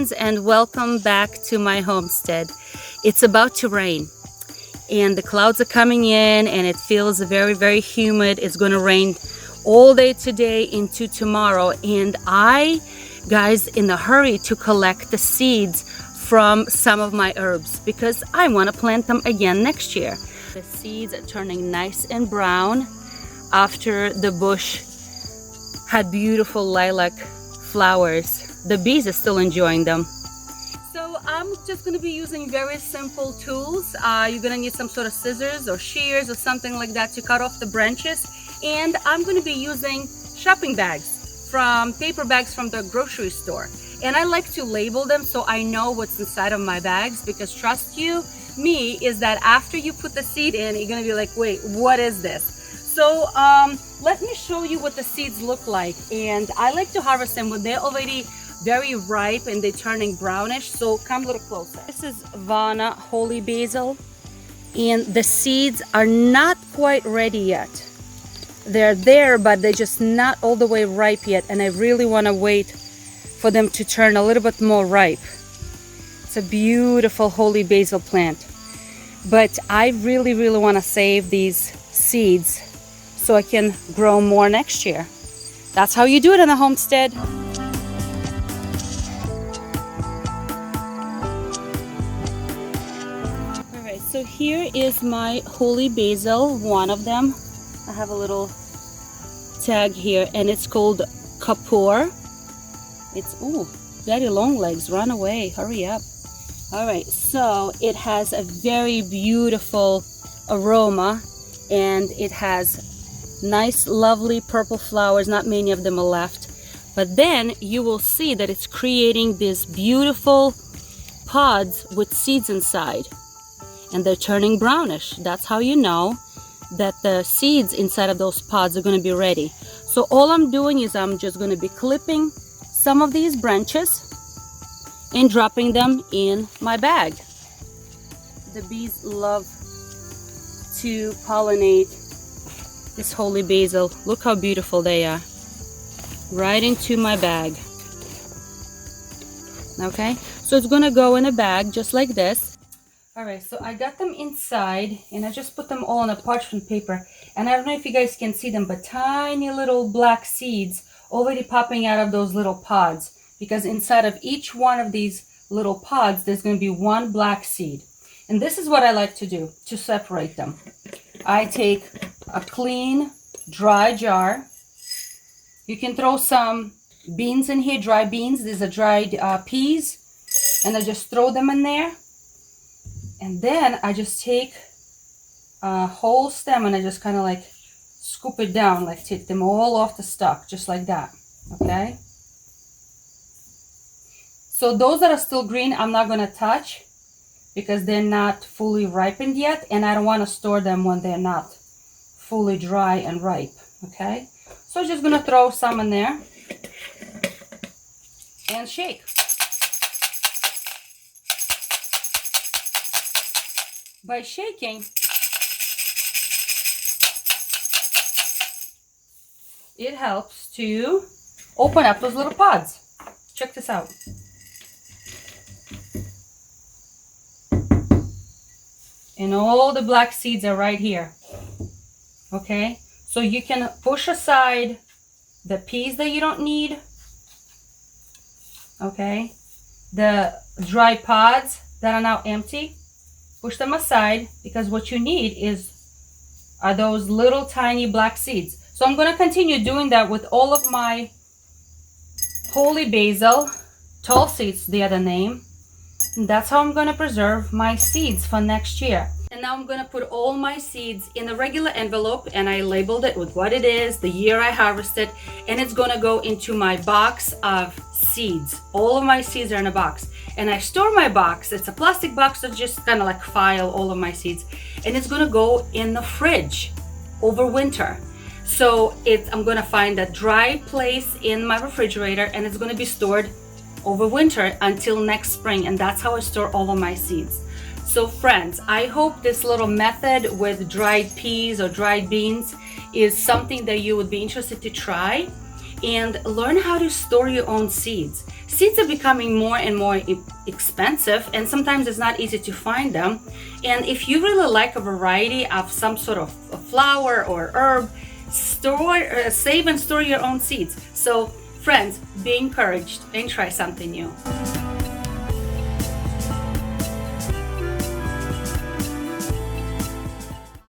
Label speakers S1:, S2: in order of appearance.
S1: friends, and welcome back to my homestead. It's about to rain and the clouds are coming in and it feels very humid. It's going to rain all day today into tomorrow, and guys, in a hurry to collect the seeds from some of my herbs because I want to plant them again next year. The seeds are turning nice and brown after the bush had beautiful lilac flowers. The bees are still enjoying them. So I'm just going to be using very simple tools. You're going to need some sort of scissors or shears or something like that to cut off the branches. And I'm going to be using shopping bags, paper bags from the grocery store. And I like to label them so I know what's inside of my bags, because trust you me is that after you put the seed in, you're going to be like, wait, what is this? So let me show you what the seeds look like. And I like to harvest them when they're already very ripe and they're turning brownish. So come a little closer. This is Vana Holy Basil, and the seeds are not quite ready yet. They're there, but they're just not all the way ripe yet, and I really want to wait for them to turn a little bit more ripe. It's a beautiful holy basil plant, but I really want to save these seeds so I can grow more next year. That's how you do it in the homestead. Alright, so here is my holy basil, one of them. I have a little tag here, and it's called Kapoor. It's, ooh, daddy long legs, run away, hurry up. Alright, so it has a very beautiful aroma, and it has nice lovely purple flowers. Not many of them are left, but then you will see that it's creating these beautiful pods with seeds inside, and they're turning brownish. That's how you know that the seeds inside of those pods are going to be ready. So all I'm doing is I'm just going to be clipping some of these branches and dropping them in my bag. The bees love to pollinate this holy basil. Look how beautiful they are. Right into my bag. Okay, so it's gonna go in a bag just like this. Alright, so I got them inside and I just put them all on a parchment paper, and I don't know if you guys can see them, but tiny little black seeds already popping out of those little pods, because inside of each one of these little pods there's going to be one black seed. And this is what I like to do to separate them. I take a clean dry jar. You can throw some beans in here, dry beans. These are dried peas, and I just throw them in there. And then I just take a whole stem and I just kind of like scoop it down, like take them all off the stalk, just like that. Okay, so those that are still green I'm not going to touch because they're not fully ripened yet, and I don't want to store them when they're not fully dry and ripe. Okay, so I'm just going to throw some in there and shake. By shaking, it helps to open up those little pods. Check this out. And all the black seeds are right here. Okay, so you can push aside the peas that you don't need. Okay, the dry pods that are now empty, push them aside, because what you need are those little tiny black seeds. So I'm going to continue doing that with all of my holy basil. Tulsi is the other name. And that's how I'm going to preserve my seeds for next year. And now I'm going to put all my seeds in a regular envelope, and I labeled it with what it is, the year I harvested, and it's going to go into my box of seeds. All of my seeds are in a box, and I store my box. It's a plastic box that just kind of like file all of my seeds, and it's going to go in the fridge over winter. So I'm going to find a dry place in my refrigerator, and it's going to be stored over winter until next spring, and that's how I store all of my seeds. So friends, I hope this little method with dried peas or dried beans is something that you would be interested to try. and learn how to store your own seeds. Seeds are becoming more and more expensive, and sometimes it's not easy to find them. And if you really like a variety of some sort of a flower or herb, save and store your own seeds. So friends, be encouraged and try something new.